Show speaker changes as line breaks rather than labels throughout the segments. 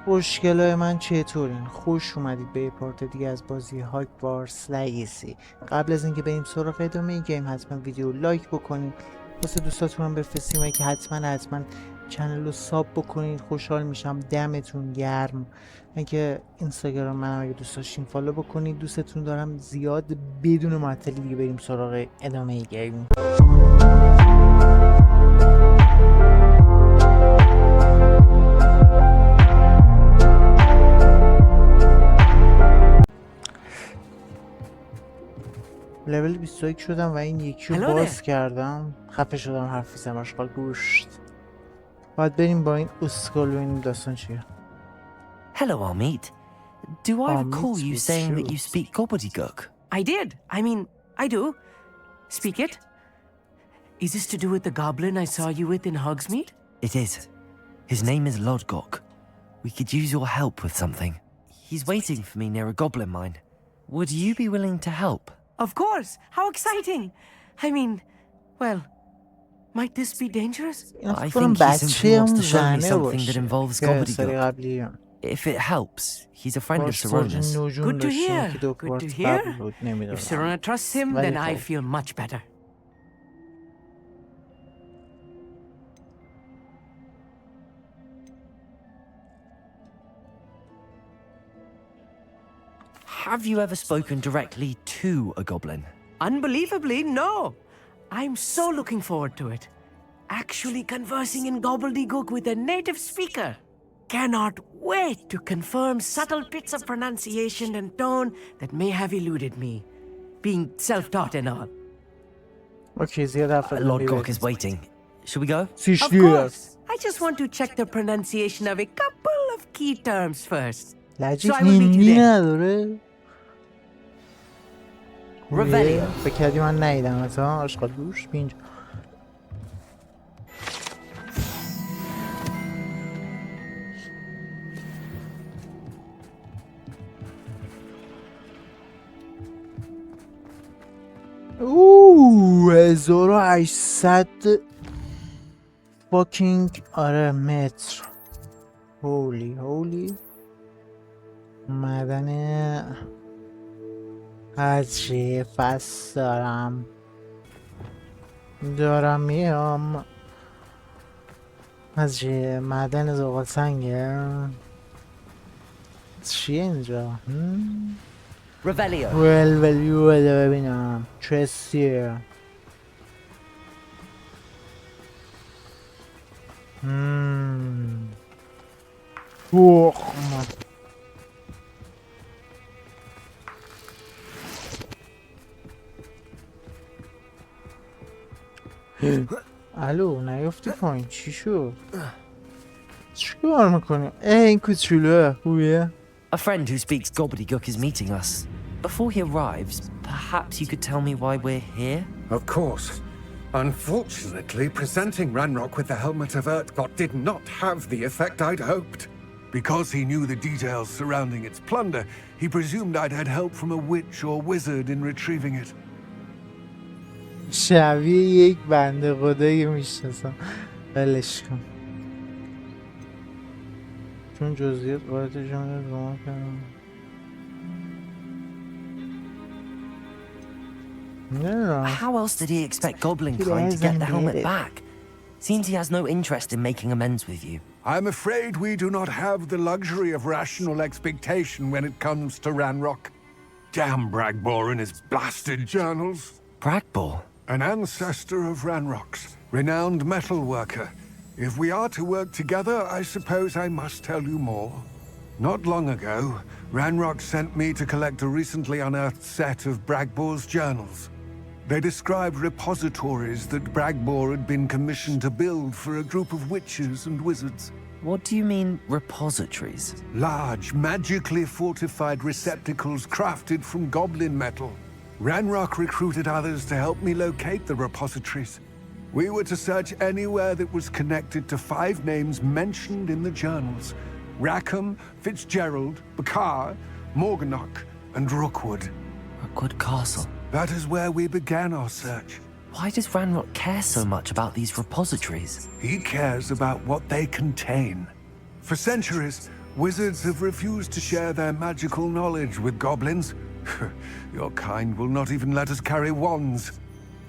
خوشگلای من چطورین؟ خوش اومدید به یه پارت دیگه از بازی هاگوارتس لگسی. قبل از اینکه بریم سراغ ادامه این گیم حتما ویدیو لایک بکنید، واسه دوستاتون هم بفرستیم که حتما چنل رو ساب بکنید. خوشحال میشم. دمتون گرم. اینکه اینستاگرام من اگه دوست داشتین فالو بکنید. دوستتون دارم زیاد. بدون معطلی دیگه بریم سراغ ادامه گیم. لول 21 شدم و این یکی رو باز کردم. خفه شدم حرف میزنم. آشغال گوشت. باید بریم با این اسکال ببینیم داستان چیه.
Hello, Amit. Do I recall you saying that you speak gobbledygook?
I did. I do. Speak it. Is this to do with the goblin I saw you with in Hogsmeade?
It is. His name is Lodgok. We could use your help with something. He's waiting for me near a goblin mine. Would you be willing to help?
Of course. How exciting. I mean, well, might this be dangerous?
I think he simply wants to show me something that involves gobbledygook. If it helps, he's a friend of Sirona's.
Good to hear. Good to hear. If Sirona trusts him, then I feel much better.
Have you ever spoken directly to a goblin?
Unbelievably, no. I'm so looking forward to it. Actually conversing in gobbledygook with a native speaker. Cannot wait to confirm subtle bits of pronunciation and tone that may have eluded me, being self-taught and all.
Okay,
Lodgok is waiting. Should we go?
Of course. I just want to check the pronunciation of a couple of key terms first. So I will meet you there.
Revelio.
فکر کردی من ندیدم مثلا آشغال گوش بینج. اوه 1800 فاکینگ آره متر. هولی معدن هرچی فست دارم میام از چیه معدن زغال سنگه چیه اینجا
Revelio.
ولولیو بده ببینم چسیه الو نیافتی پایین چی شد؟ چیکار میکنی؟ این کوچولوه خوبیه؟
A friend who speaks gobbledygook is meeting us. Before he arrives, perhaps you could tell me why we're here?
Of course. Unfortunately, presenting Ranrock with the helmet of Urtkot did not have the effect I'd hoped. Because he knew the details surrounding its plunder, he presumed I'd had help from a witch or wizard in retrieving it.
شبیه یک بنده خدایی میشناسم بلش کن چون جزئیات قاعدتشون رو ما کردم
How else did he expect Goblinkind to get the helmet back? Seems he has no interest in making amends with you.
I'm afraid we do not have the luxury of rational expectation when it comes to Ranrock. Damn Bragbor and his blasted journals.
Bragbor?
An ancestor of Ranrock's, renowned metal worker. If we are to work together, I suppose I must tell you more. Not long ago, Ranrock sent me to collect a recently unearthed set of Bragbor's journals. They described repositories that Bragbor had been commissioned to build for a group of witches and wizards.
What do you mean, repositories?
Large, magically fortified receptacles crafted from goblin metal. Ranrock recruited others to help me locate the repositories. We were to search anywhere that was connected to 5 names mentioned in the journals. Rackham, Fitzgerald, Bakar, Morganach, and Rookwood.
Rookwood Castle.
That is where we began our search.
Why does Ranrock care so much about these repositories?
He cares about what they contain. For centuries, Wizards have refused to share their magical knowledge with goblins. Your kind will not even let us carry wands.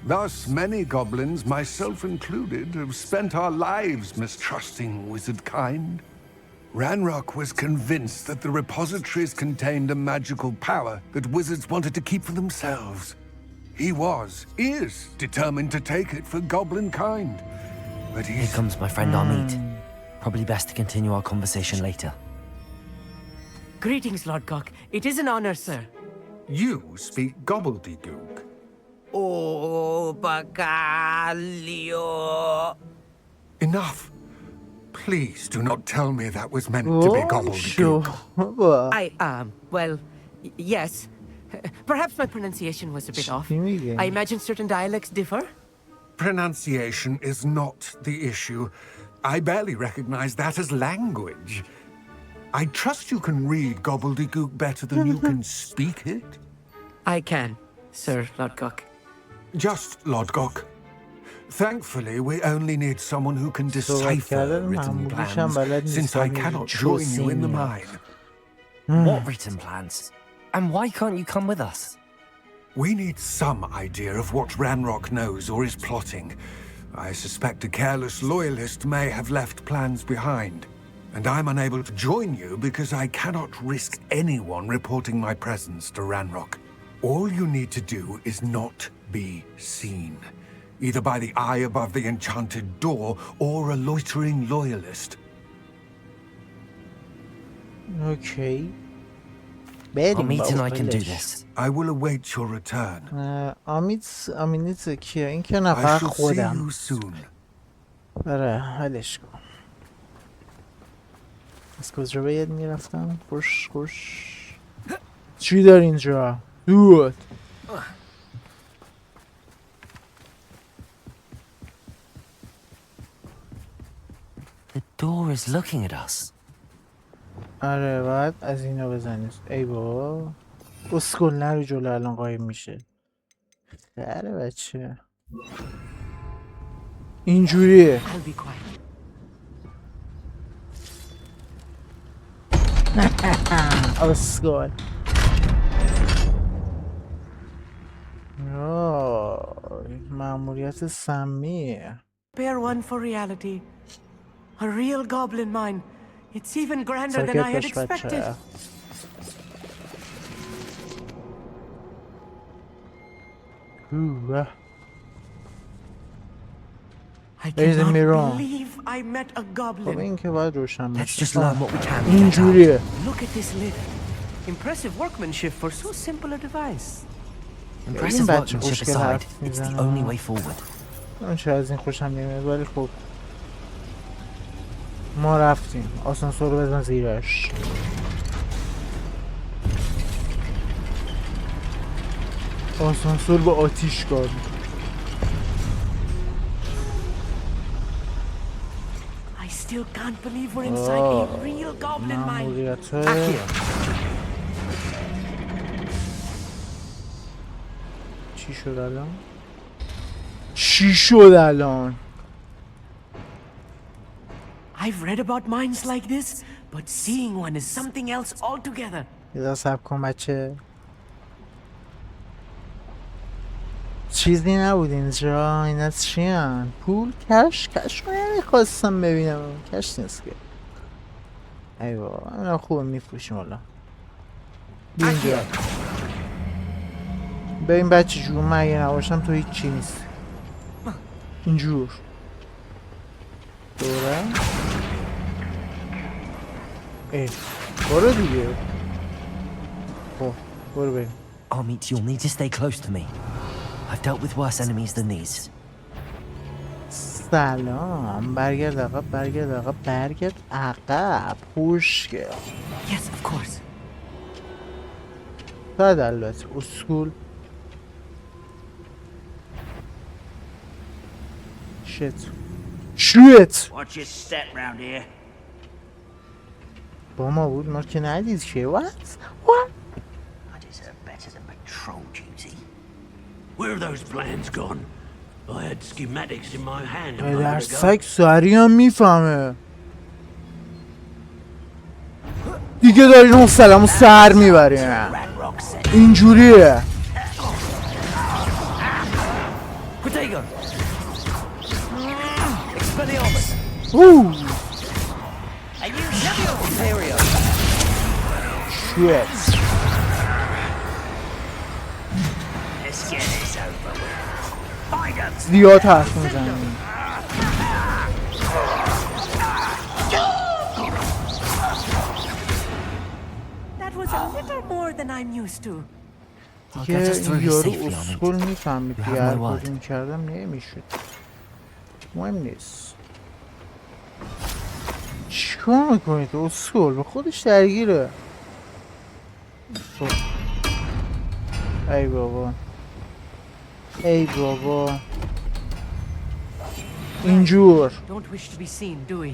Thus, many goblins, myself included, have spent our lives mistrusting wizard kind. Ranrock was convinced that the repositories contained a magical power that wizards wanted to keep for themselves. He is determined to take it for goblin kind. But
Here comes my friend Amit. Probably best to continue our conversation later.
Greetings, Lodgok. It is an honor, sir.
You speak gobbledygook.
Oh, Bacalio.
Enough. Please do not tell me that was meant to be gobbledygook.
Well, yes. Perhaps my pronunciation was a bit off.
میگه؟
I imagine certain dialects differ.
Pronunciation is not the issue. I barely recognize that as language. I trust you can read gobbledygook better than you can speak it.
I can, Sir Lodgok.
Just Lodgok. Thankfully, we only need someone who can decipher written plans, since I cannot join you in the mine.
What written plans? And why can't you come with us?
We need some idea of what Ranrock knows or is plotting. I suspect a careless loyalist may have left plans behind. And I'm unable to join you because I cannot risk anyone reporting my presence to Ranrock. All you need to do is not be seen. Either by the eye above the enchanted door or a loitering loyalist.
Okay. بریم
Amit and I can do
ولش.
this.
I will await your return.
آمیت کیه؟ این که
I
نفر
shall see
خودم.
you soon.
آره ولش کن. از کجا باید میرفتم؟ خوش. چی داری اینجا؟ دود.
The door is looking at us.
آره باید از اینا بزنید. ای بابا اسکل نرو جلو الان قایم میشه. خیره بچه اینجوریه.
I'll be quiet.
اسکل مأموریت سمیه.
Prepare one for reality. A real goblin mine. It's even grander than I had
ساکت باش
expected.
بچه.
I
There's a mirror.
cannot believe I met a
خب
goblin.
این که باید روشن
Let's
بشه.
just learn what we can.
اینجوریه.
Look at this lid. Impressive workmanship for so simple a device.
Impressive
بچه
workmanship
خوشگل
aside,
حرف
it's the
میزنه.
only way forward.
اون چه از این خوشم نمیاد ولی خب ما رفتیم. آسانسور رو بزن زیرش. آسانسور با آتیش کار می‌کنه.
I still can't believe we're inside a real goblin mine.
مأموریت
Back here.
چی شد الان؟ چی شد الان؟
I've read about mines like this, but seeing one is something else altogether.
یه دقیقه صبر کن بچه. چیزی نبود اینجا. اینا چی هن؟ پول؟ کش رو نمیخواستم ببینم. کش نیست که. ای بابا اینا خوبه میفروشیم حالا. بیا اینجا. ببین بچه جون من اگه نباشم تو هیچ چی نیست. اینجور دوره. ای برو دیگه. خب برو بریم.
Amit, you'll need to stay close to me. I've dealt with worse enemies than these.
سلام. برگرد عقب خوشگل.
Yes, of course.
بعد البته اسکول. شیت
Watch your step round here.
با ما بود ما که ندید که what?
I deserve better than patrol duty. Where have those plans gone? I had schematics in my hand a
در
moment ago.
سگ سریع هم میفهمه. دیگه دارین اون سلامو سر میبرین.
Ranrock said.
اینجوریه.
Protego! Expelliarmus!
اوه
Are you Imperio?
شیت.
Let's get this over with. Find 'em.
زیاد حرف میزنیم.
That was a little more than I'm used to.
I'll
دیگه
get us through
این
here
یارو
safely, Armin.
اسکول میفهمید
You
دیگه
have
هر
my word.
کاری میکردم نمیشد. مهم نیست. چیکار میکنید اسکول؟ به خودش درگیره. ای بابا ای بابا اینجور
Don't wish to be seen, do we?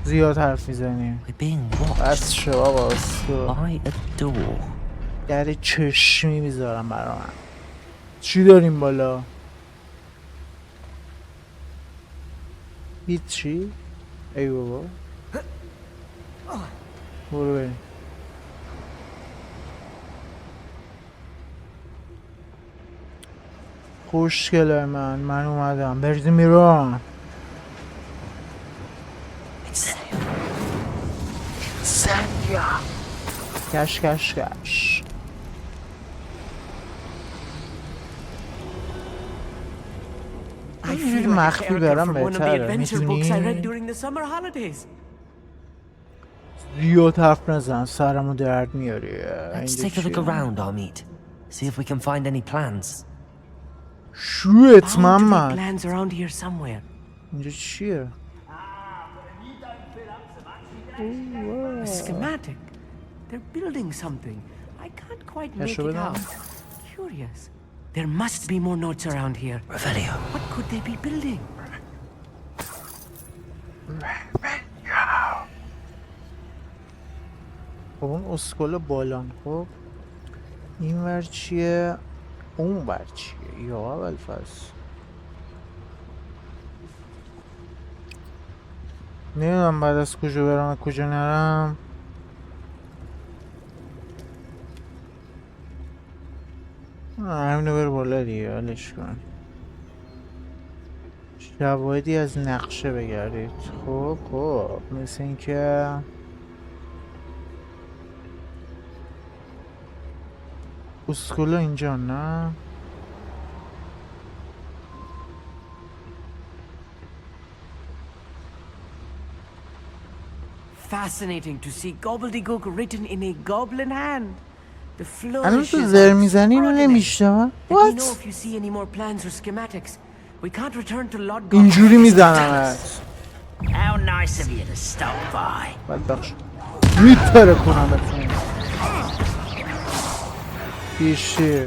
زیاد حرف میزنیم.
We're being watched
بس شو آقا اسکول.
by a door.
در چشمی میذارم برا من. چی داریم بالا؟ هیچی؟ ای بابا برو بریم. خوشگله من اومدم. بردی میرم. سنیا کش کش کش.
I
اینجوری
feel like a
مخفی
character
برم
from one of the
بهتره.
adventure books I read
میتونی
during the summer holidays.
زیاد حرف نزن سرمو درد میاری.
Let's take a look around, Armit. See if we can find any plans.
شویت
Bound to be
محمد.
plans around here somewhere.
اینجا چیه؟
A schematic. They're building something. I can't quite make
show
it
it
out. Curious. There must be more notes around here.
Revelio.
What could they be building?
خب اون اسکول بالان. خب این ور چیه؟ اون ور چیه؟ یا اول فصل نمیدونم بعد از کجا برم و کجا نرم. همینو بر بالا دیگه. حالش کن. شواهدی از نقشه بگردید. خب مثل این که اسکولا اینجا نه؟
Fascinating to see gobbledygook written in a goblin hand. The
الان
flourishes
تو زر
are
میزنی رو
extraordinary.
نمیشنم.
Let me know
What؟
if you see any more plans or schematics. We can't return to Lodgok.
اینجوری میزنمت.
How nice of you to stop by.
باید بخش میتره کنم بتونم بیشتر.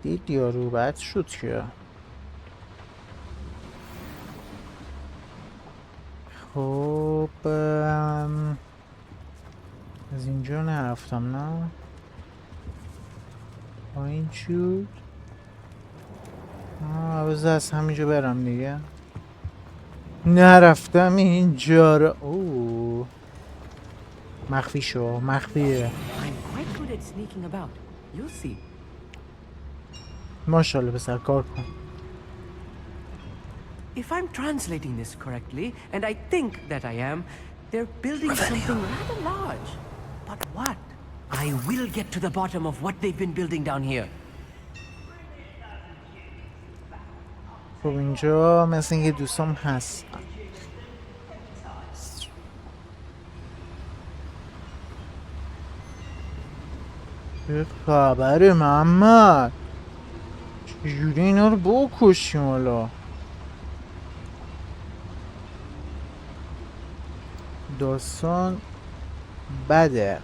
دید یارو بد شد که. خب از اینجا نرفتم نه؟ این شد. بذار از همینجا برم دیگه. نرفتم اینجا رو. اوه مخفی شو. مخفیه.
I'm quite good at sneaking about. You'll see.
ماشاءالله پسر کار کن.
If I'm translating this correctly, and I think that I am, they're building something rather large. But what? I will get to the bottom of what they've been building down here.
خب اینجا مثل اینکه دوستام هست. چه خبره محمد؟ چجوری اینا رو بکشیم حالا؟ داستان بده.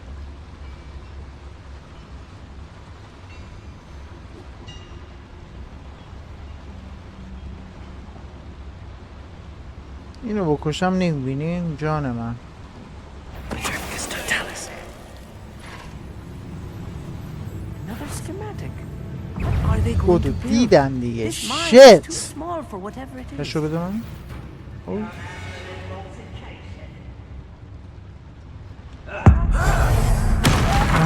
اینو بکشم نمیبینیم جان من.
Another schematic. are they going
بودو
to build?
دیدم دیگه.
This mine is
شت
too small for whatever it is.
نشو بده من. اوه.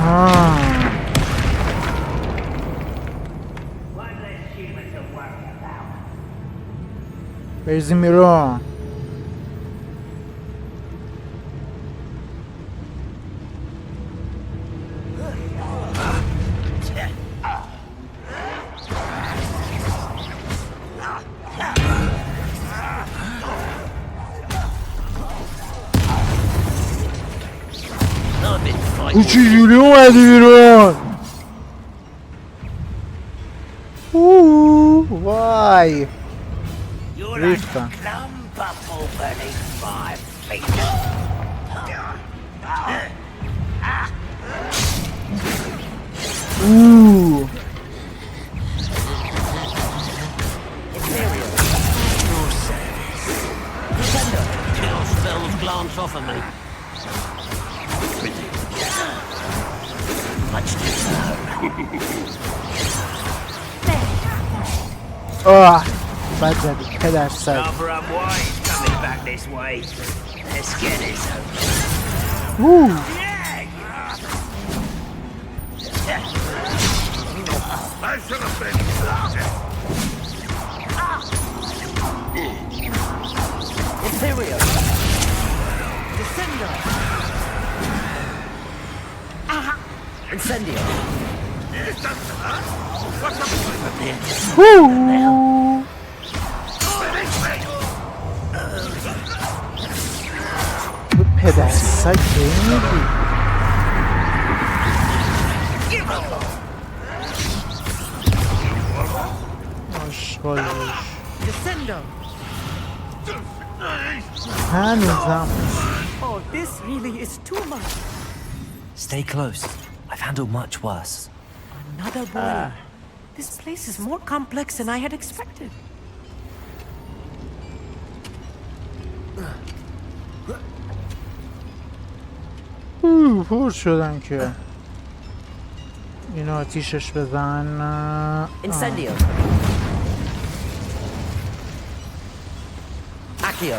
آه. بریزیم بیرون. تو چجوری اومدی بیرون؟ وای ریختم.
Glance off of me. Much too slow.
بد زدی پدر سر.
Rather unwise coming back this way. Let's get this over. I should have been.
Imperial. Descendo. Incendio.
پدر سگ بمیری. آشغال روش
Descendo.
هنوزم.
Oh, this really is too much.
Stay close. I've handled much worse.
Another boiler. This place is more complex than I had expected.
پر شدن که اینو آتیشش بزن.
Incendio. Accio.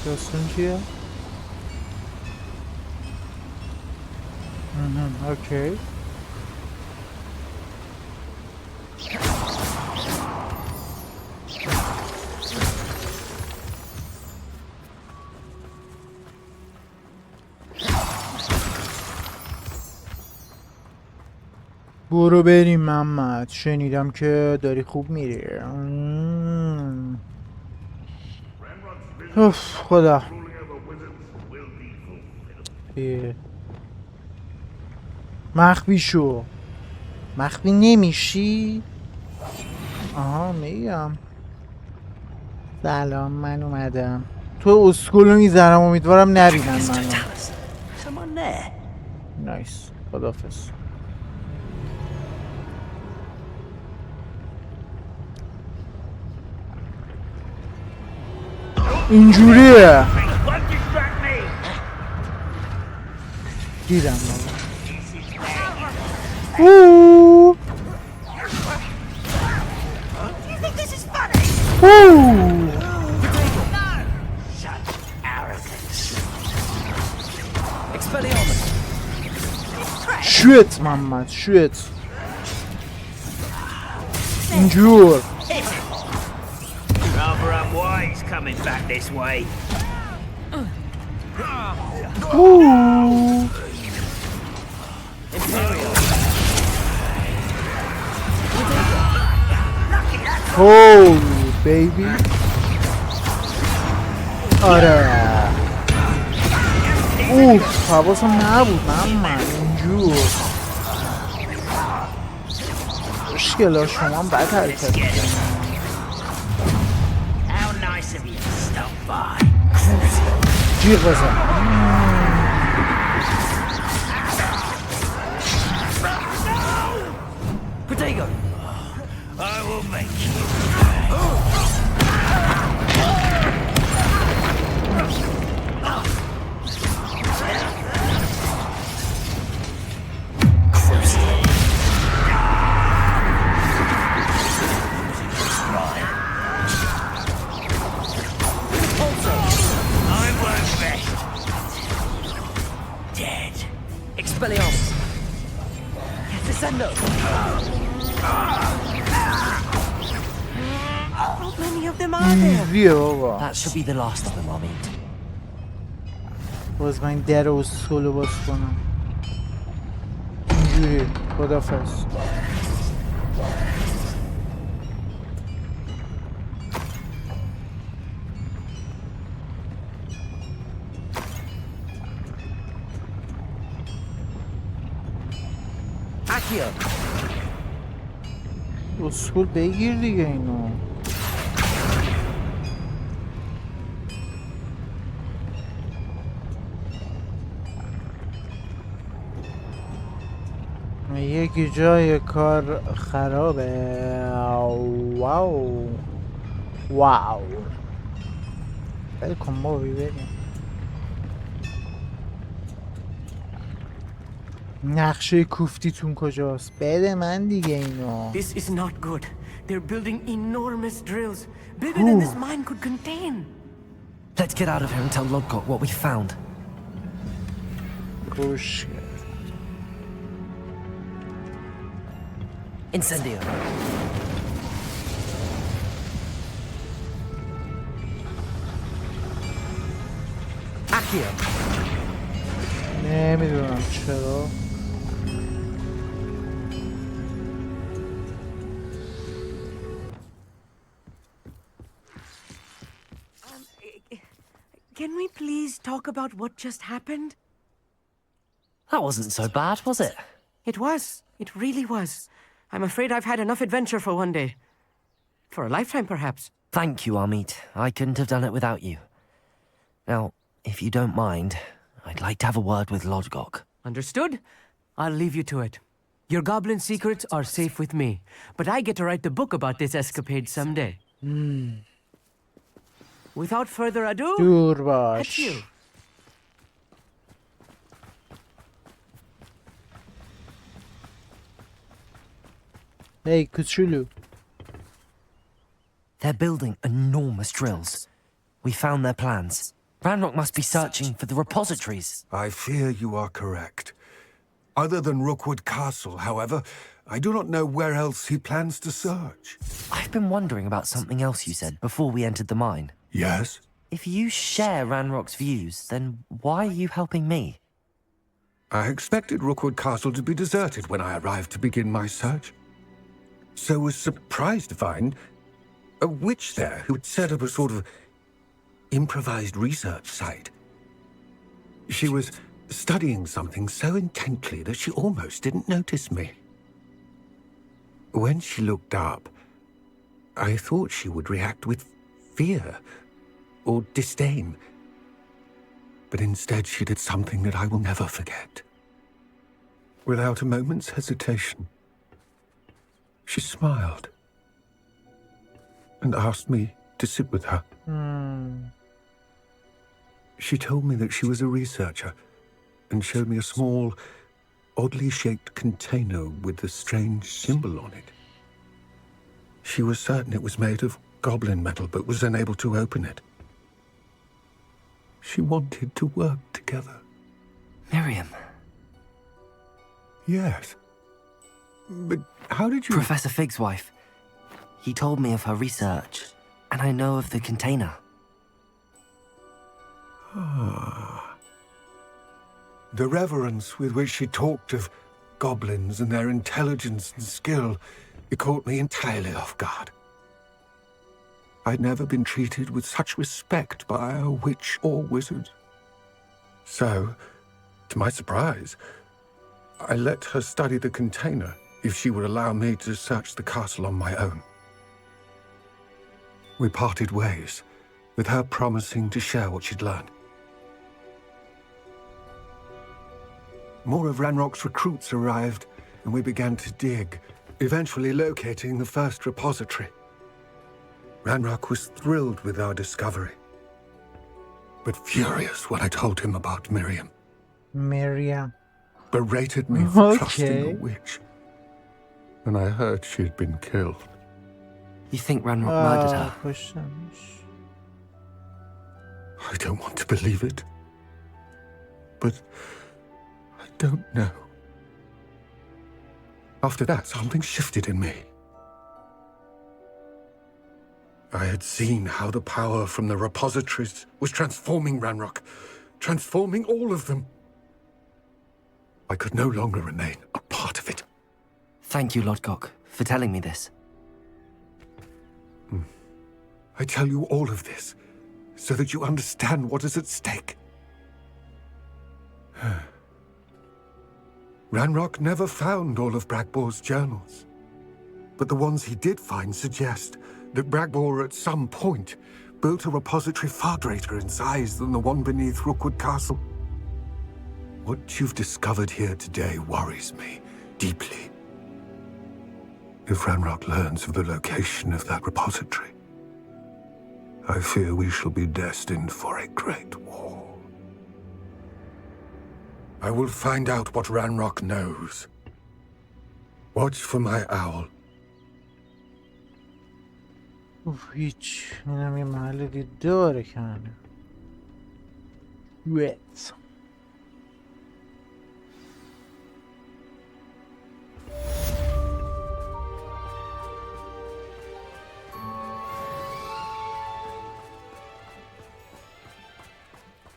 داستان چیه؟ اوکی. برو بریم محمد. شنیدم که داری خوب میری. اوف خدا. مخفی شو. مخفی نمیشی؟ آها میگم. سلام من اومدم. تو اسکولو میذارم امیدوارم نبینن منو.
Someone there.
نایس خداحافظ. اینجوریه. دیدم بابا. شوت محمد شوت. اینجور.
Rather unwise coming back this way.
Holy baby. آره. اوف حواسم نبود محمد اینجور. مشکل شما هم بد حرکت میکنم. جیغ بزن.
Protego.
I will make you.
dead.
Expelliarmus! Descendo!
How many of them are there?
ایزیه بابا.
That should be the last of them, Armin.
باز من در اسکولو باز کنم اینجوری. خدافظ.
Accio!
اسکول بگیر دیگه اینو. یکی جای کار خرابه. واو واو. بلکن ما بریم. نقشه کوفتیتون کجاست؟ بده من دیگه اینو.
This is not good. They're building enormous drills, bigger than this mine could contain.
Let's get out of here and tell Lodgok what we found.
خوش.
Incendio. Accio.
نمیدونم چرا.
Can we please talk about what just happened?
That wasn't so bad, was it?
It was. It really was. I'm afraid I've had enough adventure for one day. For a lifetime, perhaps.
Thank you, Amit. I couldn't have done it without you. Now, if you don't mind, I'd like to have a word with Lodgok.
Understood? I'll leave you to it. Your goblin secrets are safe with me, but I get to write the book about this escapade someday. Without further ado,
دور
at
باش.
you.
Hey کوچولو.
They're building enormous drills. We found their plans. Ranrock must be searching for the repositories.
I fear you are correct. Other than Rookwood Castle, however, I do not know where else he plans to search.
I've been wondering about something else you said before we entered the mine.
Yes?
If you share Ranrock's views, then why are you helping me?
I expected Rookwood Castle to be deserted when I arrived to begin my search. So was surprised to find a witch there who had set up a sort of improvised research site. She was studying something so intently that she almost didn't notice me. When she looked up, I thought she would react with fear or disdain. But instead she did something that I will never forget. Without a moment's hesitation, she smiled and asked me to sit with her. She told me that she was a researcher and showed me a small, oddly shaped container with a strange symbol on it. She was certain it was made of goblin metal, but was unable to open it. She wanted to work together.
Miriam.
Yes. But how did you...
Professor Fig's wife. He told me of her research, and I know of the container.
The reverence with which she talked of goblins and their intelligence and skill, it caught me entirely off guard. I'd never been treated with such respect by a witch or wizard. So, to my surprise, I let her study the container if she would allow me to search the castle on my own. We parted ways, with her promising to share what she'd learned. More of Ranrock's recruits arrived, and we began to dig, eventually locating the first repository. Ranrock was thrilled with our discovery, but furious when I told him about Miriam.
Miriam.
Berated me for
Okay.
trusting a witch, and I heard she had been killed.
You think Ranrock murdered her?
کشتمش.
I don't want to believe it, but don't know. After that, something shifted in me. I had seen how the power from the repositories was transforming Ranrock, transforming all of them. I could no longer remain a part of it.
Thank you, Lodgok, for telling me this.
I tell you all of this so that you understand what is at stake. Ranrock never found all of Bragbor's journals, but the ones he did find suggest that Bragbor at some point built a repository far greater in size than the one beneath Rookwood Castle. What you've discovered here today worries me deeply. If Ranrock learns of the location of that repository, I fear we shall be destined for a great war. I will find out what Ranrock knows. Watch for my owl.
هیچ اینم یه محل دیگه داره کنه ویت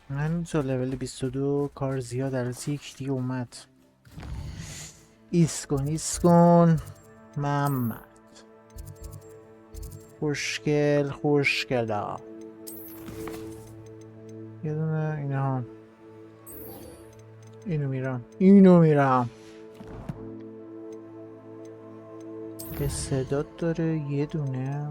من تو لول 22 کار زیاد درست یک دیگه اومد ایس کن محمد خوشگل ها یه دونه اینا اینو میرم به صدات داره یه دونه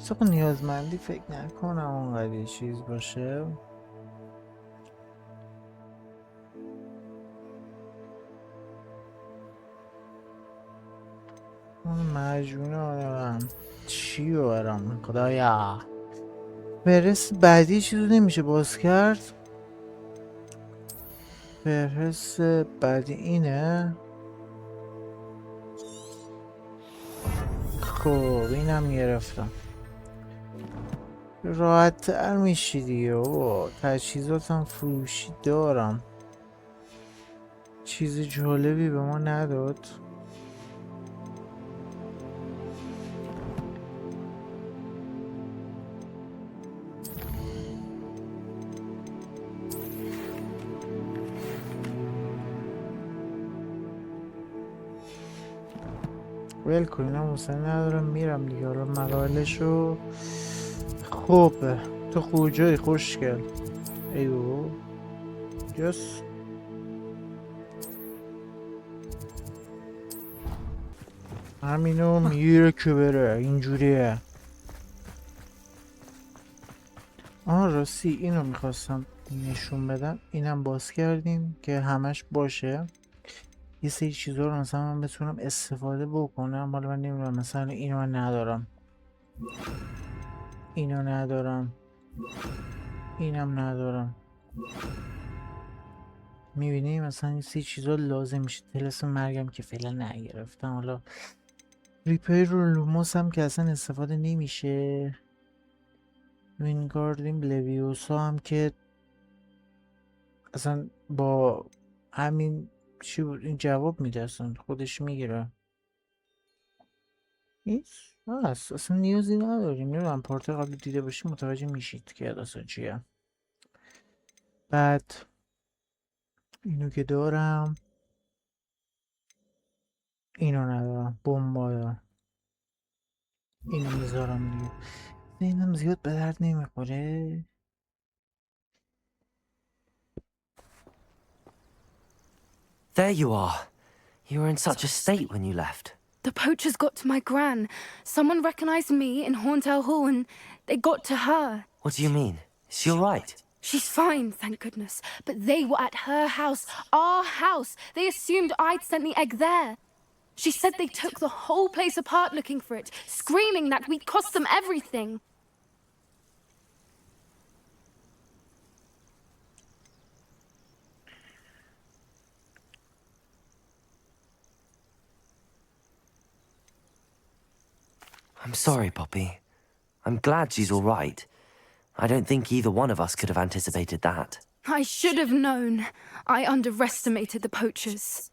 سخن نیازمندی فکر نکنم اونقدر یه چیز باشه اون مجموعه آدم چی رو برام خدایا فهرست بعدی چیزو نمیشه باز کرد فهرست بعدی اینه خب اینم گرفتم راحت تر میشی دیگه بابا تجهیزاتم فروشی دارم چیز جالبی به ما نداد ویل کنینم حسنی ندارم میرم دیگه حالا مقالشو خب تو خوجای خوشگل ایو جس همینو میره که بره اینجوریه راستی اینو میخواستم نشون بدم اینم باز کردیم که همش باشه یه سری چیزا رو مثلا من بتونم استفاده بکنم حالا من نمیدونم مثلا اینو من ندارم اینو ندارم اینم ندارم میبینی مثلا این سری چیزا لازم میشه طلسم مرگم که فعلا نگرفتم حالا ریپیر رو لوموس هم که اصلا استفاده نمیشه وینگاردیم لویوسا هم که اصلا با همین چی بود این جواب میده اصلا خودش میگیره هیچ اصلا نیازی نداریم نمیدونم پارت قبل دیده باشیم متوجه میشید که اصلا چیه بعد اینو که دارم اینو ندارم بمبا دارم اینو میذارم دیگه اینم زیاد به درد نمیخوره
There you are. You were in such a state when you left.
The poachers got to my gran. Someone recognized me in Horntail Hall and they got to her.
What do you mean? Is she alright?
She's fine, thank goodness. But they were at her house, our house. They assumed I'd sent the egg there. She said they took the whole place apart looking for it, screaming that we'd cost them everything.
I'm sorry, Poppy. I'm glad she's alright. I don't think either one of us could have anticipated that.
I should have known. I underestimated the poachers.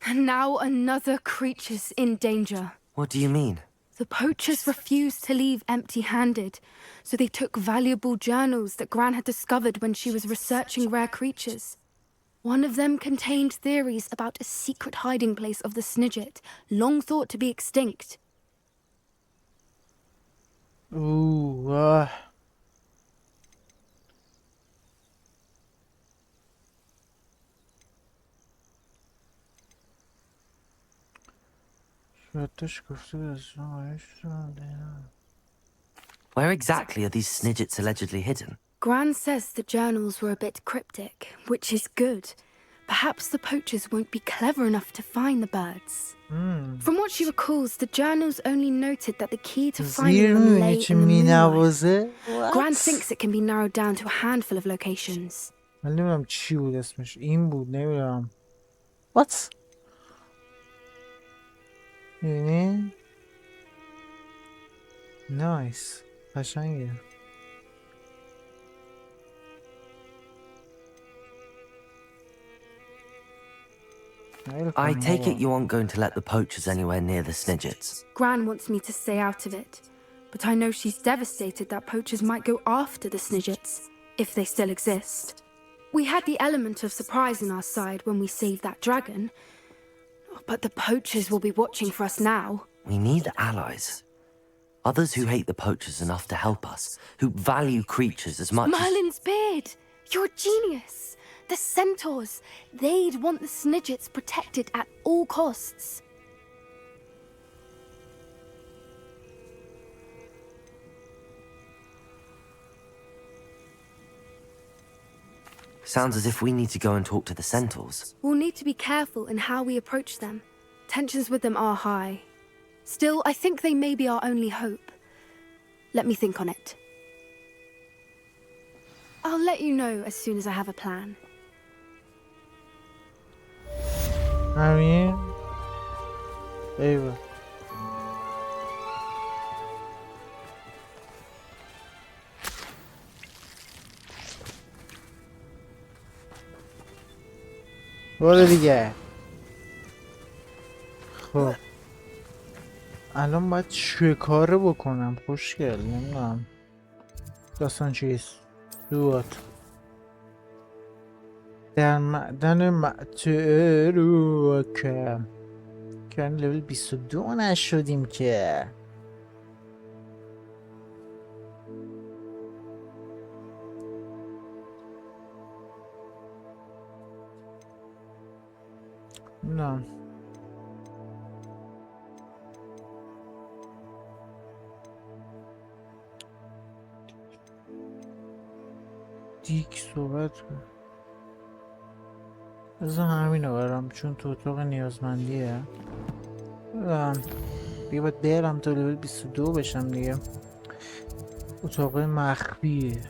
And now another creature's in danger.
What do you mean?
The poachers refused to leave empty-handed, so they took valuable journals that Gran had discovered when she was researching rare creatures. One of them contained theories about a secret hiding place of the Snidget, long thought to be extinct.
Ooh,
Where exactly are these Snidgets allegedly hidden?
Gran says the journals were a bit cryptic, which is good. Perhaps the poachers won't be clever enough to find the birds. From what she recalls, the journals only noted that the key to finding them lay in the moonlight. Gran thinks it can be narrowed down to a handful of locations.
من نمیدونم چی بود اسمش. این بود نمیدونم. What؟ میبینی؟ نایس. قشنگه.
I take it you aren't going to let the poachers anywhere near the Snidgets.
Gran wants me to stay out of it, but I know she's devastated that poachers might go after the Snidgets, if they still exist. We had the element of surprise on our side when we saved that dragon, but the poachers will be watching for us now.
We need allies. Others who hate the poachers enough to help us, who value creatures as much
Merlin's beard! You're a genius! The centaurs! They'd want the Snidgets protected at all costs.
Sounds as if we need to go and talk to the centaurs.
We'll need to be careful in how we approach them. Tensions with them are high. Still, I think they may be our only hope. Let me think on it. I'll let you know as soon as I have a plan.
همین ایوه برو دیگه. خب الان باید چه کاره بکنم؟ خوشگل نمیدونم داستان چیست؟ دوات در معدن معتروکه که لول 22 نشدیم که. نه دیک صحبت کن. بذار همینو برم چون تو اتاق نیازمندیه. بیا باید برم تا لول 22 بشم دیگه. اتاق مخفیه.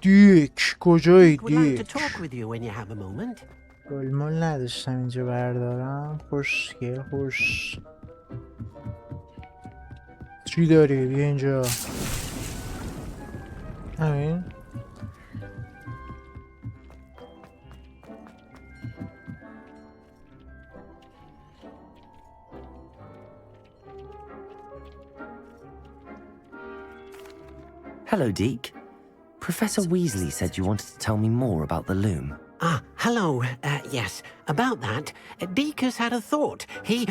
دیک کجایی دیک؟ گلمال نداشتم اینجا بردارم. خوشگل خوش. چی داری؟ بیا اینجا. همین
Hello, Deke. Professor Weasley said you wanted to tell me more about the loom.
Ah, hello. Yes, about that. Deke has had a thought. He...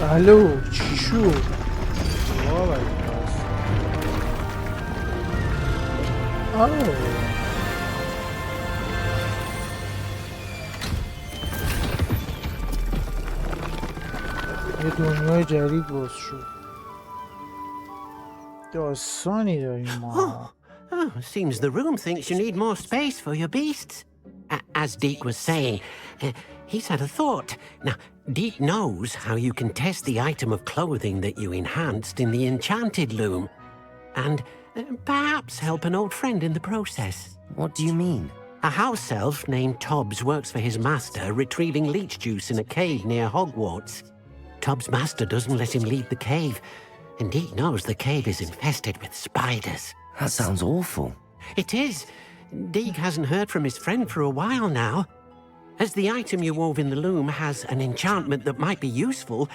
الو چی شد؟ یه دنیای جدید باز شد. داستانی داریم ما.
Oh, seems the room thinks you need more space for your beasts. As Deke was saying, he's had a thought. Now, Deke knows how you can test the item of clothing that you enhanced in the enchanted loom. And perhaps help an old friend in the process.
What do you mean?
A house elf named Tobbs works for his master retrieving leech juice in a cave near Hogwarts. Tob's master doesn't let him leave the cave, and Deke knows the cave is infested with spiders.
That sounds awful.
It is. Deke hasn't heard from his friend for a while now. As the item you wove in the loom has an enchantment that might be useful,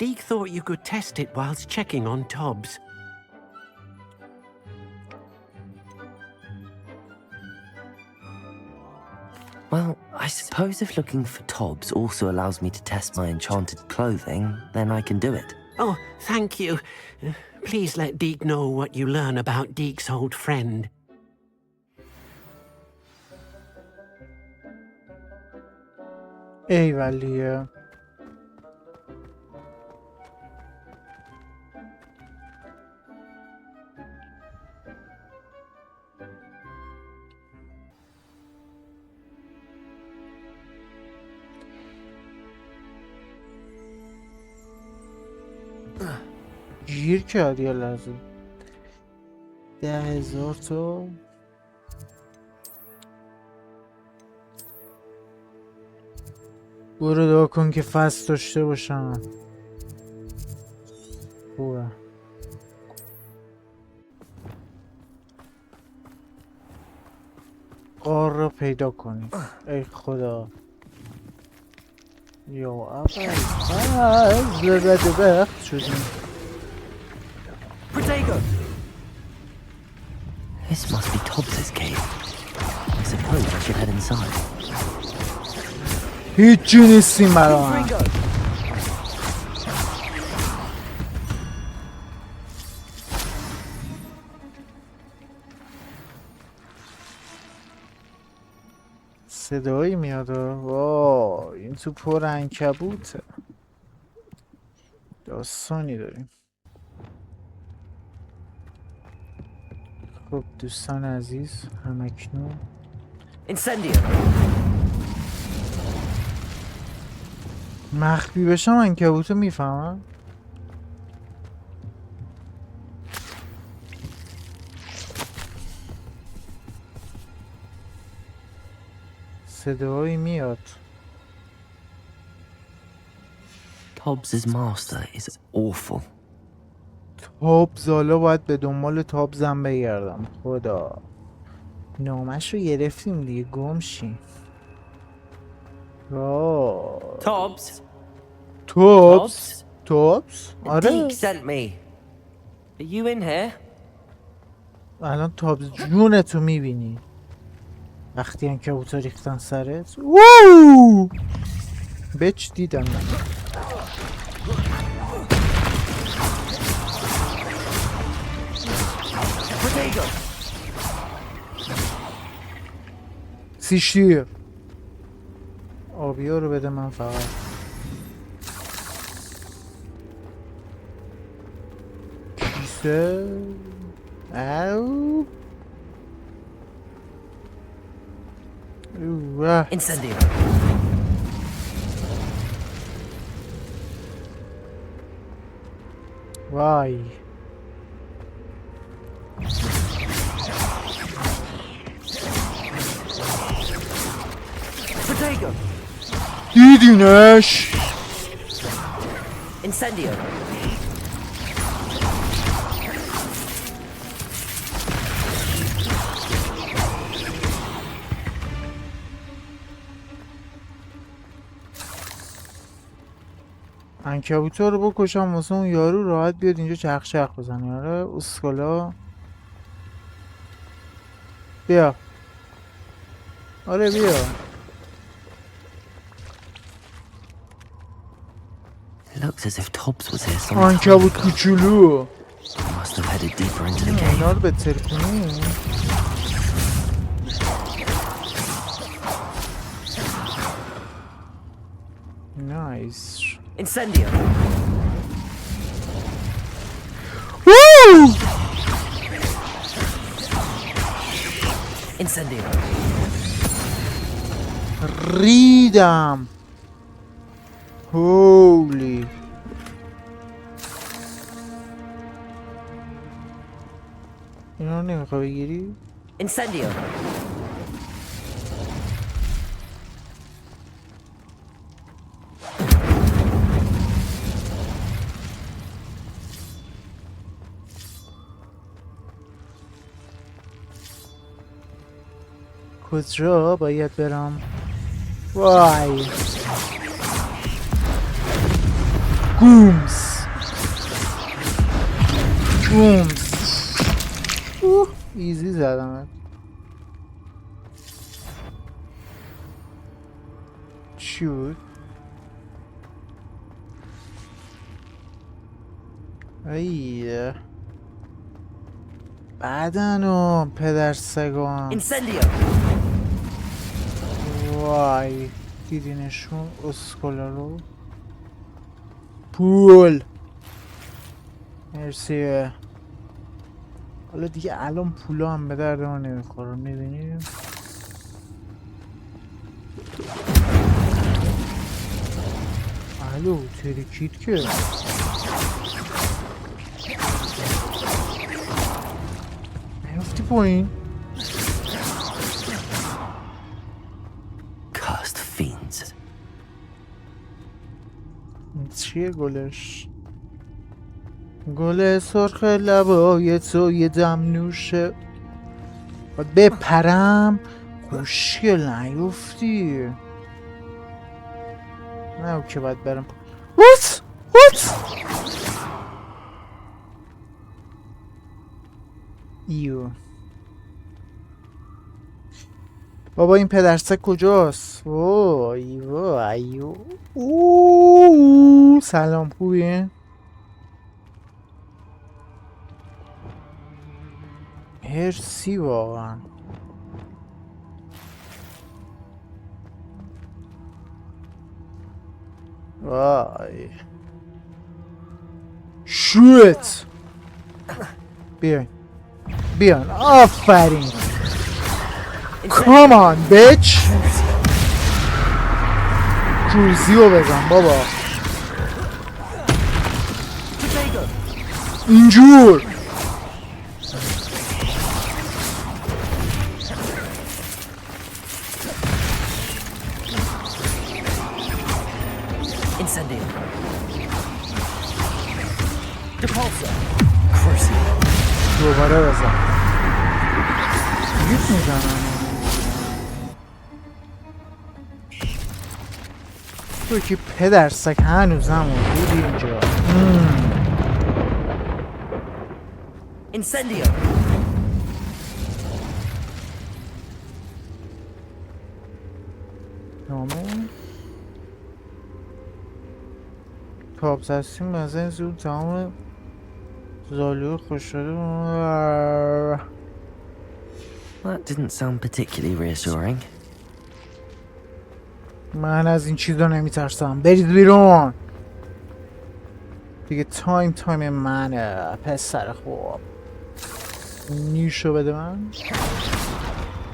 Deke thought you could test it whilst checking on Tobs.
Well, I suppose if looking for Tobs also allows me to test my enchanted clothing, then I can do it.
Oh, thank you. Please let Deke know what you learn about Deke's old friend.
ایولیه. گیر کرد یه لحظه. 10,000 تا. برو دعا کن که فصل داشته باشم. خوبه. قار را پیدا کنید. ای خدا. یا اول زرد بخت شدیم.
This must be Tobs's cave. I suppose I should head inside.
هیچی نیستیم برا من. صدایی میاد. وای این تو پر عنکبوته. داستانی داریم. خب دوستان عزیز همکنون مخفی بشم عنکبوتو میفهمم. صدایی میاد.
Tobs's master is awful.
تابز حالا باید به دنبال تابزم بگردم. خدا نامش رو گرفتیم دیگه گم شیم.
Tobs?
توبز آره
Deke sent me. Are you in here?
الان تابز جونتو میبینی وقتی عنکبوتا ریختن سرت. ووو بچ دیدم من. سیشتی آبیا رو بده من فقط. کیسه او
Incendio.
وای دیدینش؟
Incendio.
عنکبوتا رو بکشم واسه اون یارو راحت بیاد اینجا چرخ بزنه. آره اسکالا بیا. آره بیا.
It looks as if Tobs was here somewhere.
عنکبوت کوچولو.
He must have headed deeper into the cave.
اینا رو به ترکونی. نایس.
Incendio. Incendio.
ریدم. هولی اینا رو نمیخواه بگیری؟
Incendio.
کجا باید برم؟ وای گومز ایزی زدم. چی بود؟ ایه بدنو پدر سگان.
Incendio!
وای دیدینشون اسکولا رو. پول مرسی. حالا دیگه الان پولا هم به درد ما نمیخوره میبینیم. الو تریکید که نیفتی پایین.
Cursed fiends.
چیه گلش؟ گل سرخ لبای تو یه دم نوشه. باید بپرم خوشگل نیفتی. نه که باید برم. What? ایو بابا این پدرسک کجاست؟ وای سلام خوبیه؟ مرسی واقعا. وای شوت بیان آفرین. Come on bitch. جوزیو بزن بابا اینجور.
Incendio! Depulso! Crucio!
دوباره بزن. گیت میزنم تو که پدر سگ هنوز همون بودی اینجا.
Incendio!
نامه کابز هستیم بزن زود تمام زالو خوش شده.
That didn't sound particularly reassuring.
من از این چیزا نمیترسم. برید بیرون دیگه. تایم منه پسر خوب. نیشو بده من.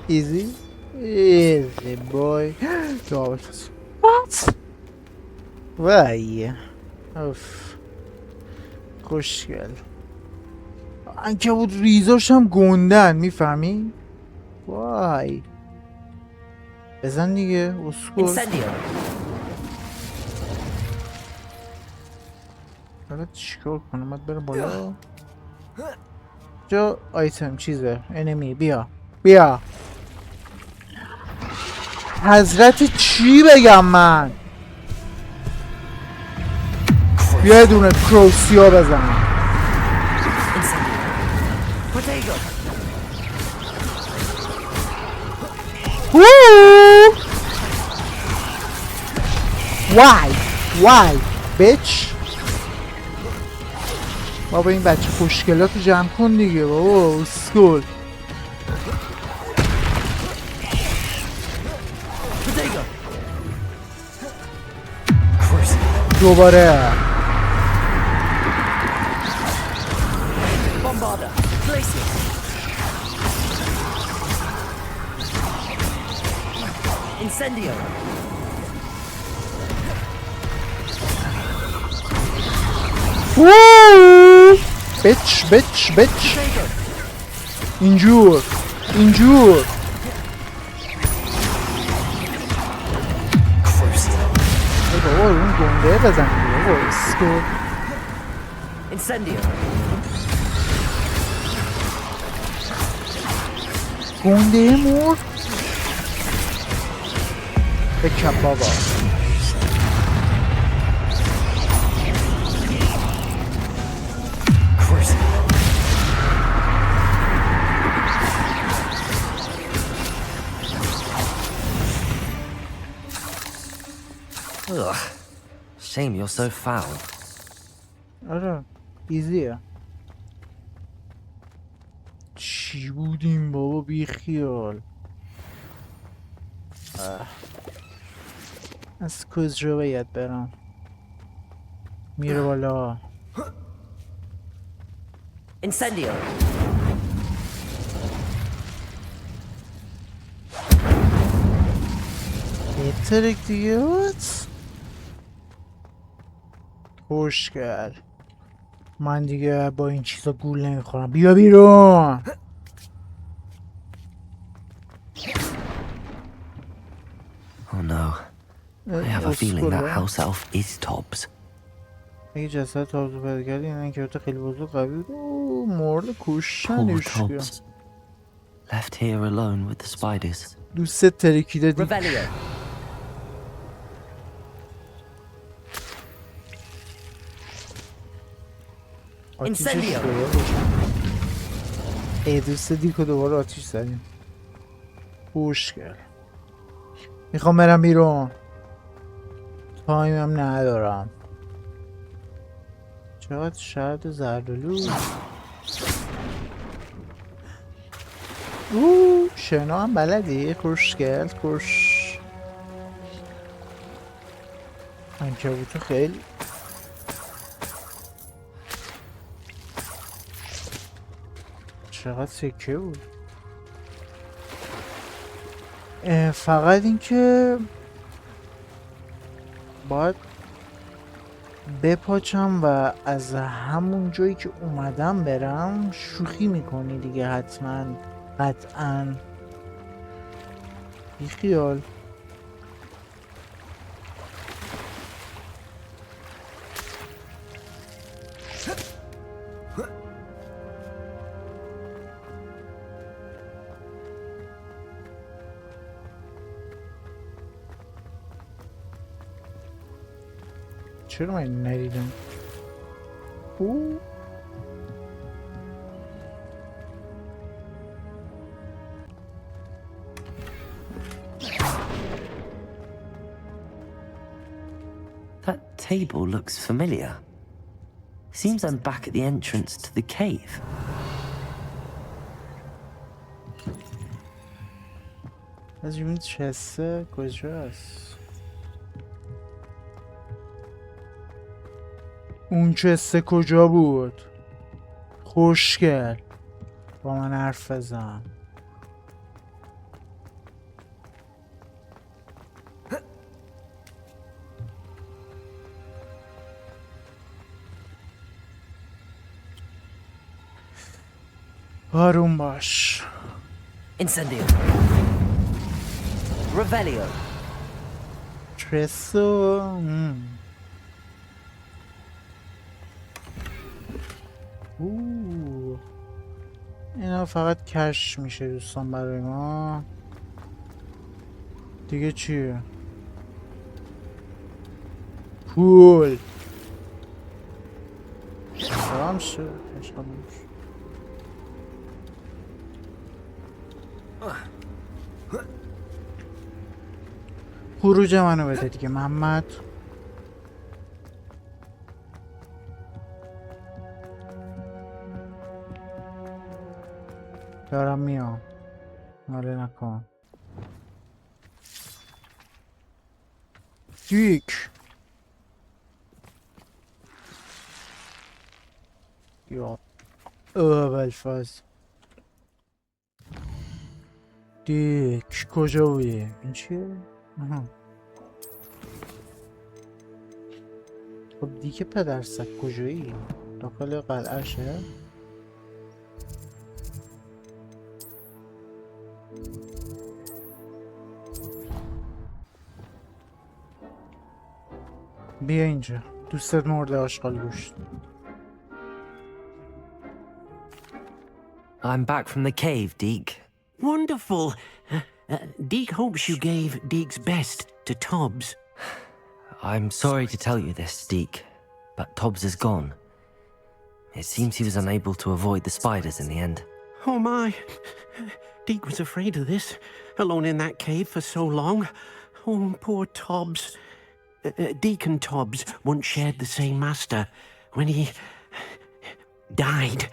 ایزی بای. جواب فس What? وای اوف خوشگل. عنکبوت ریزاش هم گندن میفهمی؟ وای بزن دیگه اسکول.
Incendio!
حالا چیکار کنم؟ باید بره بالا. جا آیتم چیزه انمی. بیا حضرت چی بگم من؟ یه دونه کروسیا بزنم.
Protego!
Why bitch. بابا این بچه خوشگلاتو جمع کن دیگه بابا اسکول.
Protego!
دوباره
Bombarda! Glacier! Incendio!
bitch. اینجور بابا اون گنده بزن بابا اسکول.
Incendio!
گنده مرد. بکن بابا.
Ugh. Shame you're so foul.
آره ایزیه. چی بودیم بابا بی خیال. از کجا باید برم؟ میره بالا.
Incendio.
بهتره دیگه بود. خوشگل. من دیگه با این چیزا گول نمیخورم. بیا بیرون.
Oh no. I have a feeling that house elf is Tobbs.
اگه جسد تابزو پیدا کردی این که خیلی بزرگ قوی بود. اوه مرد
Poor
کشتنش.
Tobbs. Left here alone with the spiders.
دوست ترکیده دی.
Revelio.
آتیشش ای دوست دیکو دوباره آتیش زدیم. خوشگل. میخوام برم بیرون. تایمم ندارم. چقدر شرط زردالو. شنا هم بلدی؟ خوشگل خوش. عنکبوتو خیلی چقدر سکه بود. فقط اینکه باید بپاچم و از همون جایی که اومدم برم. شوخی میکنی دیگه حتما قطعا. بی خیال. چرا من ندیدم؟ او
That table looks familiar. Seems I'm back at the entrance to the cave.
از این چسته کجاست؟ اون چسته کجا بود؟ خوشگل با من حرف بزن. آروم باش.
Incendio. Revelio.
چسو اینا فقط کش میشه دوستان برای ما. دیگه چیه؟ پول تمام شد. خروج منو بده دیگه محمد. دارم میام. ناله نکن. دیک یا بلفاز. دیک کجا بودی؟ این چیه؟ خب دیگه پدرسک کجایی؟ داخل قلعه شه؟ بیا اینجا. دوستت مرده آشغال گوشت.
I'm back from the cave, Deke.
Wonderful. Deke hopes you gave Deke's best to Tobbs.
I'm sorry to tell you this, Deke, but Tobbs is gone. It seems he was unable to avoid the spiders in the end.
Oh my! Deke was afraid of this, alone in that cave for so long. Oh, poor Tobbs. Deke and Tobbs once shared the same master. When he died,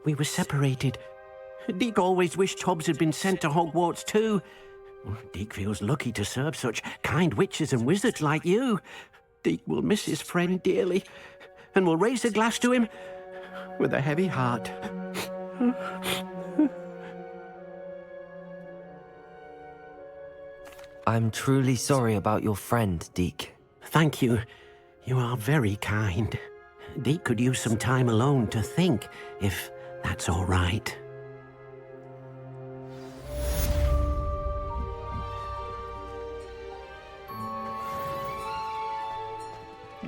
we were separated. Deke always wished Tobbs had been sent to Hogwarts too. Deke feels lucky to serve such kind witches and wizards like you. Deke will miss his friend dearly, and will raise a glass to him with a heavy heart.
I'm truly sorry about your friend, Deke.
Thank you. You are very kind. Deke could use some time alone to think, if that's all right.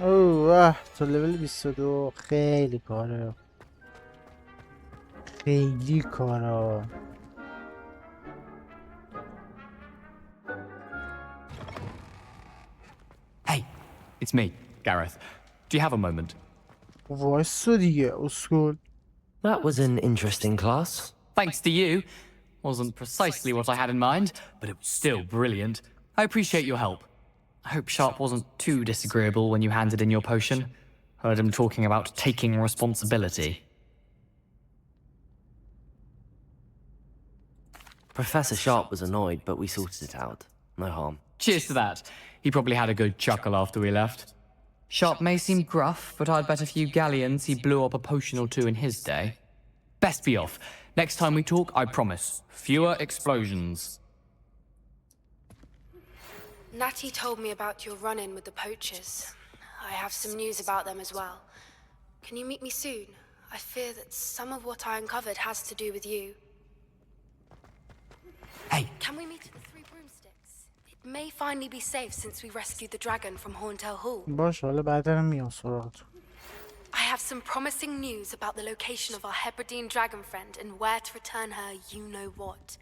اوه تا لول 22 خیلی کاره، خیلی کارا.
Hey, it's me, Gareth. Do you have a moment?
وایسا دیگه اسکول.
That was an interesting class.
Thanks to you. Wasn't precisely what I had in mind, but it was still brilliant. I appreciate your help. I hope Sharp wasn't too disagreeable when you handed in your potion. Heard him talking about taking responsibility.
Professor Sharp was annoyed, but we sorted it out. No harm.
Cheers to that. He probably had a good chuckle after we left. Sharp may seem gruff, but I'd bet a few galleons he blew up a potion or two in his day. Best be off. Next time we talk, I promise. Fewer explosions.
Natty told me about your run-in with the poachers. I have some news about them as well. Can you meet me soon? I fear that some of what I uncovered has to do with you.
Hey,
Can we meet at the Three Broomsticks? It may finally be safe since we rescued the dragon from Horntail Hall.
باشه حالا بعدا میام سراغتون.
I have some promising news about the location of our Hebridean dragon friend and where to return her you-know-what.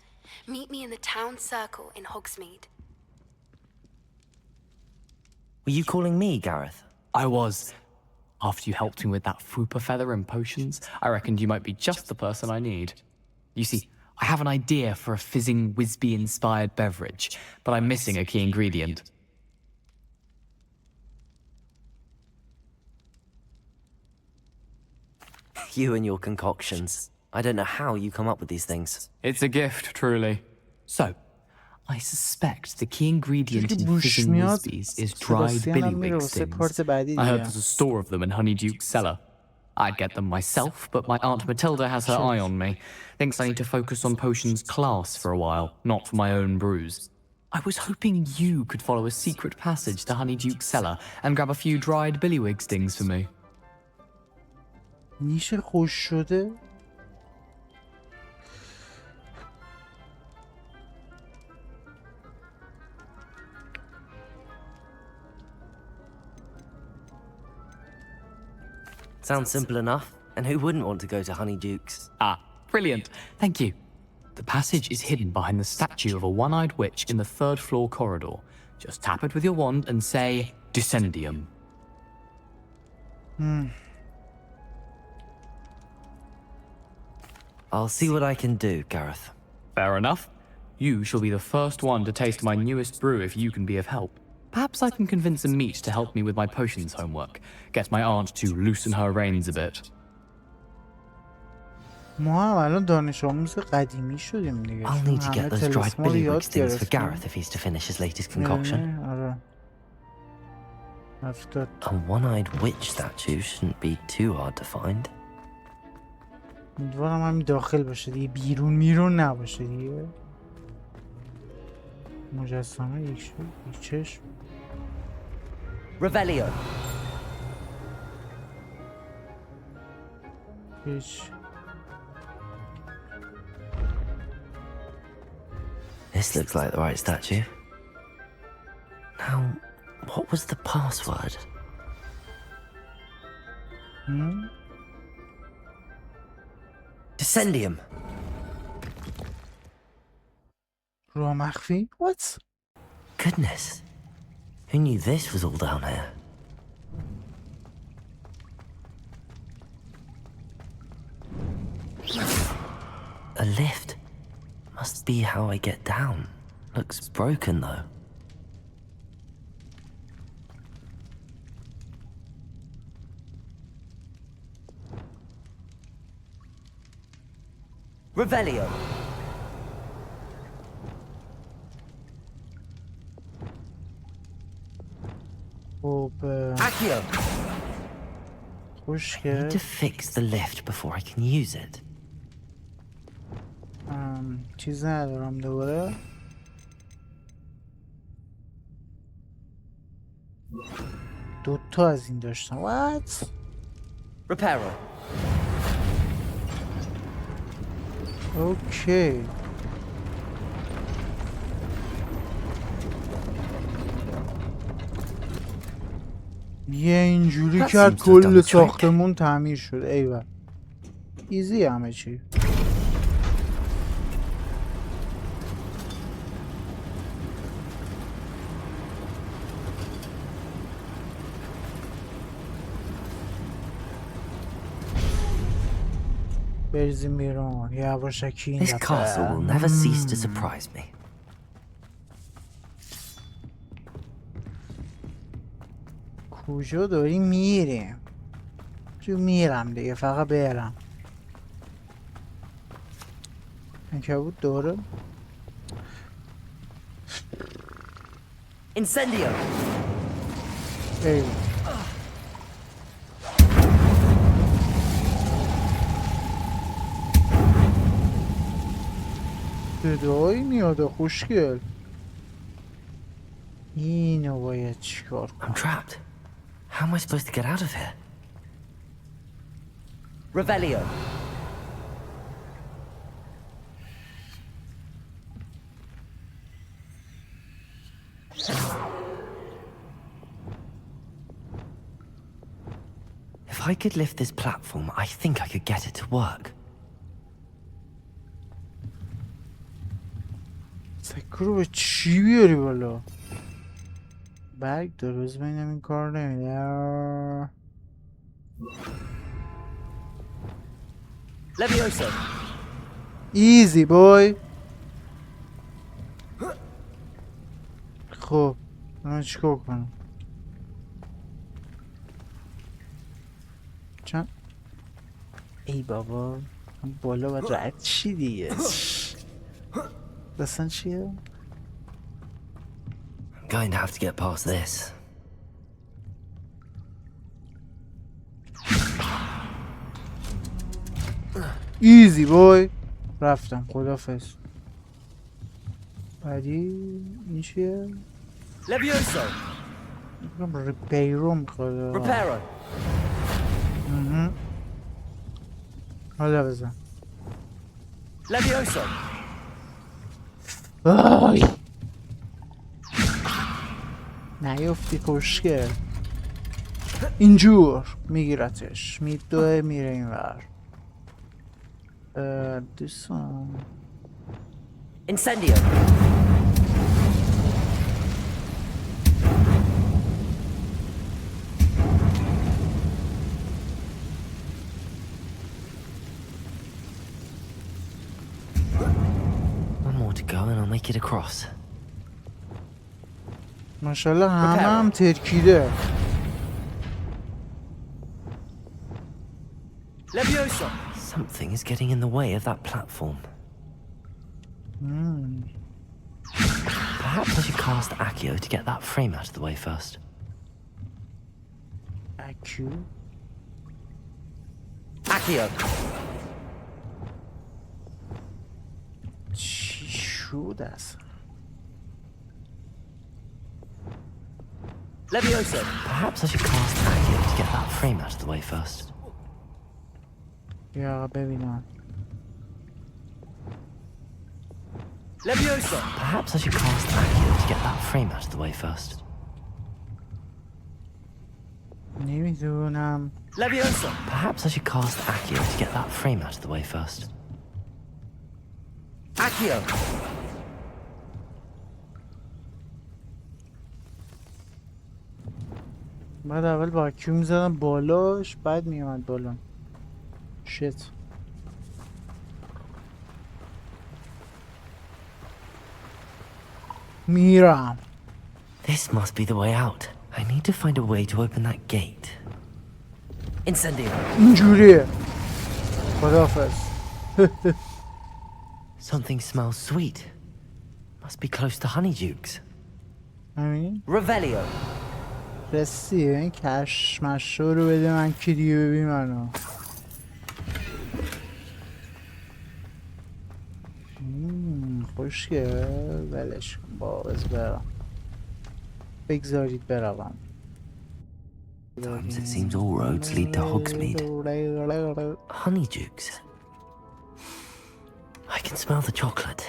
Meet me in the town circle in Hogsmeade.
Were you calling me, Gareth?
I was. After you helped me with that Fupa feather and potions, I reckoned you might be just the person I need. You see, I have an idea for a fizzing Wisby-inspired beverage, but I'm missing a key ingredient.
You and your concoctions. I don't know how you come up with these things.
It's a gift, truly. So, I suspect the key ingredient
Çünkü
in
buş
fizzing
miad,
Wisbies is dried
Sebastian
billywig
Amiro,
stings.
Parti بعدی
I heard
دیگه.
there's a store of them in Honeyduke's cellar. I'd get them myself, but my Aunt Matilda has her eye on me. Thinks I need to focus on potions class for a while, not for my own brews. I was hoping you could follow a secret passage to Honeyduke's cellar and grab a few dried billywig stings for me.
نیش خوش شده.
Sounds simple enough. And who wouldn't want to go to Honeyduke's?
Ah, brilliant. Thank you. The passage is hidden behind the statue of a one-eyed witch in the third floor corridor. Just tap it with your wand and say, Descendium.
I'll see what I can do, Gareth.
Fair enough. You shall be the first one to taste my newest brew if you can be of help. Perhaps I can convince a meat to help me with my potions homework. Get my aunt to loosen her reins a bit.
ما هم الان دانش آموز قدیمی شدیم دیگه.
I'll
چون
need to
همه
get those dried
طلسما رو یاد
billywig stings for
گرفتیم.
Gareth if he's to finish his latest concoction.
آره. 70.
A one-eyed witch statue shouldn't be too hard to find.
امیدوارم همین داخل باشه دیگه، بیرون میرون نباشه دیگه. مجسمه یک چشم.
Revelio.
هیچ.
This looks like the right statue. Now, what was the password? Descendium.
راه مخفی؟ What؟
Goodness, Who knew this was all down here? A lift. Must be how I get down. Looks broken though. Revelio.
خب
Accio!
I
خوشگل
need to fix the lift before I can use it.
چیز ندارم دوباره. دوتا از این داشتم. What؟
Reparo.
اوکی. یه اینجوری
That
کرد
seems to have done
کل
the trick.
ساختمون تعمیر شد. ایول. ایزی همه چی. بریزیم بیرون. یواشکی این
This castle will never cease to surprise me.
کجا داریم میریم؟ جو میرم دیگه فقط برم. عنکبوت داره؟
Incendio.
ای صدایی میاد خوشگل. اینو باید چیکار کنم؟
I'm trapped. How am I supposed to get out of here? Revelio. If I could lift this platform, I think I could get it to work.
سکر رو به چی بیاری بالا؟ برگ درست بینم این کار نمیده.
Levioso.
ایزی بوی. خب من چیکار کنم؟ چند؟ ای بابا من بالا باید رد چی دیگه؟ دستان چیه؟
I'm going to have to get past this.
ایزی بوی. رفتم خدافظ. بعدی این چیه؟
Levioso.
ریپیرو میخواد.
Reparo.
حالا بزن.
Levioso.
آی نیفتی کشکل. اینجور میگیرتش میدوه میره این ور. دوستان
Incendio. One more to go and I'll make it across.
ماشاءالله هم ترکیده.
Levioso. Something is getting in the way of that platform. Perhaps I should cast Accio to get that frame out of the way first.
اکیو
Accio.
چی شد اصلا؟
Levioso. Perhaps I should cast Accio to get that frame out of the way first.
یا ببینم.
Levioso. Perhaps I should cast Accio to get that frame out of the way first.
نمیدونم.
Levioso. Perhaps I should cast Accio to get that frame out of the way first. Accio.
بعد اول با کیو میزدم بالاش بعد میومد بالا. شت. میرم.
This must be the way out. I need to find a way to open that gate. Incendio.
اینجوریه. خداحافظ.
Something smells sweet. Must be close to Honeydukes.
همین
Revelio.
رسی این کشمش رو بده من که دیگه ببین منو. خوشگه ولش کن باز برم. بگذارید بروم.
Sometimes it seems all roads lead to Hogsmeade. Honeydukes. I can smell the chocolate.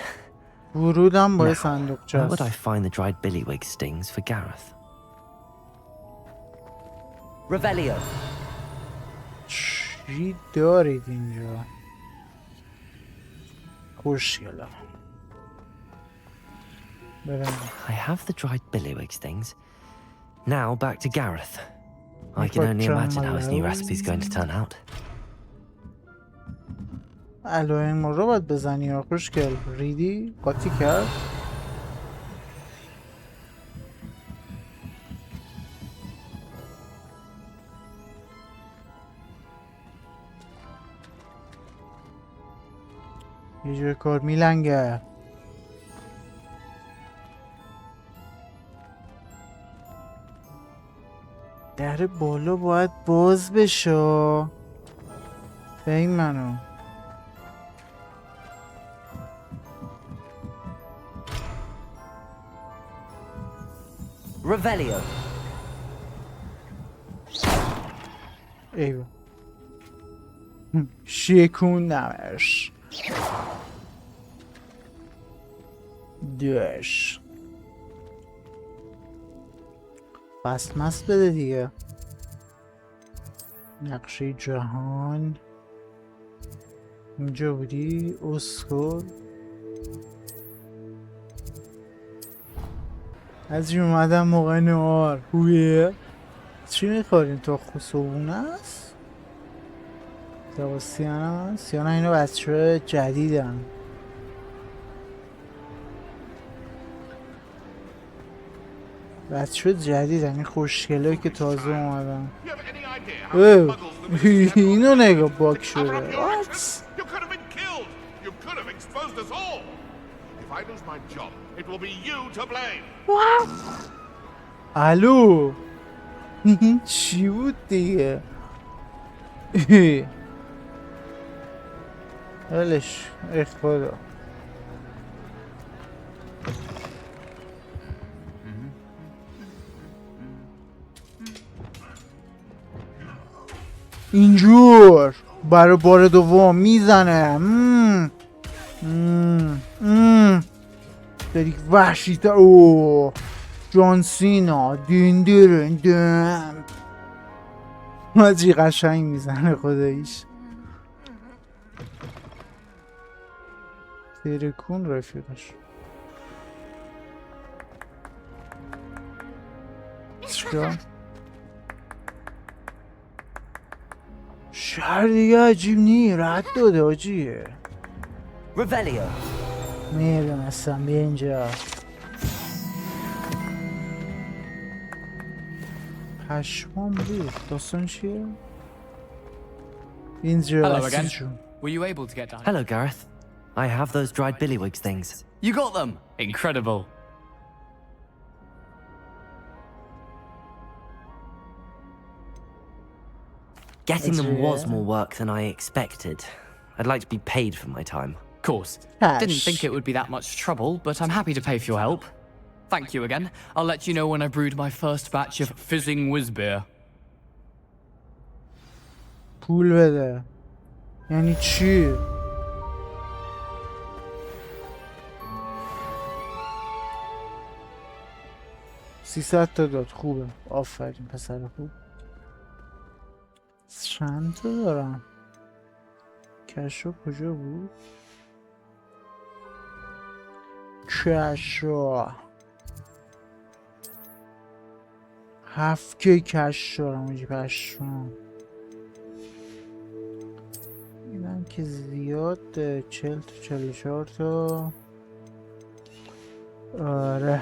ورودم با
Now,
صندوقچه
where would I
است.
find the dried billywig stings for Gareth? Revelio.
چی دارید اینجا؟ خوشگله. برم.
I have the dried billywig stings. Now back to Gareth. I can only imagine how his new recipe's going to turn out.
علائم ما رو باید بزنی یا خوشگل. ریدی؟ قاطی کرد؟ یه جور کار میلنگه. در بالا باید باز بشه. به این منو
Revelio.
ایوه شکوندمش. دوش بس مست بده دیگه. نقشه جهان اینجا بودی اسکول. از این اومدم موقع نهار. خوبیه؟ چی میخورین تو؟ خصوبونه است؟ سیانه هست؟ سیانه اینو بچه جدیدن. بچه جدیدن این خوشگله که تازه اومدن. اینو نگاه باک شده. الو این چی بود دیگه؟ ولش خدا. اینجور برای بار دوم میزنه. داری وحشی تا. اوه جان سینا دین دیرین دین. ماجی قشنگ میزنه خداییش. ترکون رفیقش. چرا؟ شهر دیگه عجیب نی. رد داده آجیه.
Revelio.
میدونستم بیا اینجا. پشمام ریخت. داستان چیه؟ اینجا
Hello again.
جون.
Were you able to get down?
Hello, Gareth. I have those dried billywig things.
You got them! Incredible.
Getting them was
Yeah.
more work than I expected. I'd like to be paid for my time.
Of course.
Cash.
Didn't think it would be that much trouble, but I'm happy to pay for your help. Thank you again. I'll let you know when I brewed my first batch of fizzing whiz beer.
پول بده. یعنی چی؟ $300 داد. خوبه. آفرین پسر خوب. چند تا دارم؟ کشو کجا بود؟ کشو 7 که کش دارم اونجی پشم. اینم که زیاد 40 تا 44 تا. آره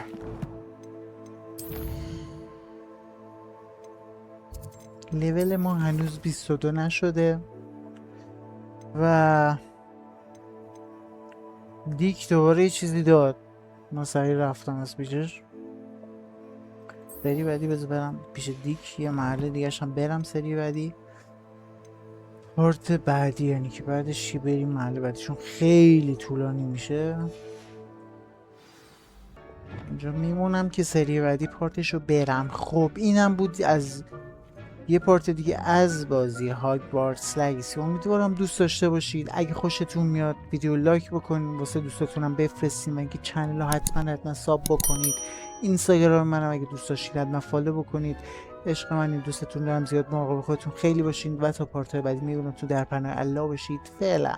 لول ما هنوز 22 نشده و دیک دوباره یه چیزی داد. ما سریع رفتم از پیشش. سری بعدی بذار برم پیش دیک، یه محله دیگه هم برم سری بعدی. پارت بعدی یعنی که بعدش چی بریم محله بعدی، چون خیلی طولانی میشه. اینجا میمونم که سری بعدی پارتشو برم. خب اینم بود از یه پارت دیگه از بازی هاگوارتس لگسی. امیدوارم دوست داشته باشید. اگه خوشتون میاد ویدیو لایک بکنید، واسه دوستاتونم بفرستین. اگه چنل رو حتما ساب بکنید. اینستاگرام منم اگه دوست داشتید حتما فالو بکنید. عشق من، این دوستتون دارم. زیاد مراقب خودتون خیلی باشین و تا پارت بعدی میبینم تو در پناه الله باشید. فعلا.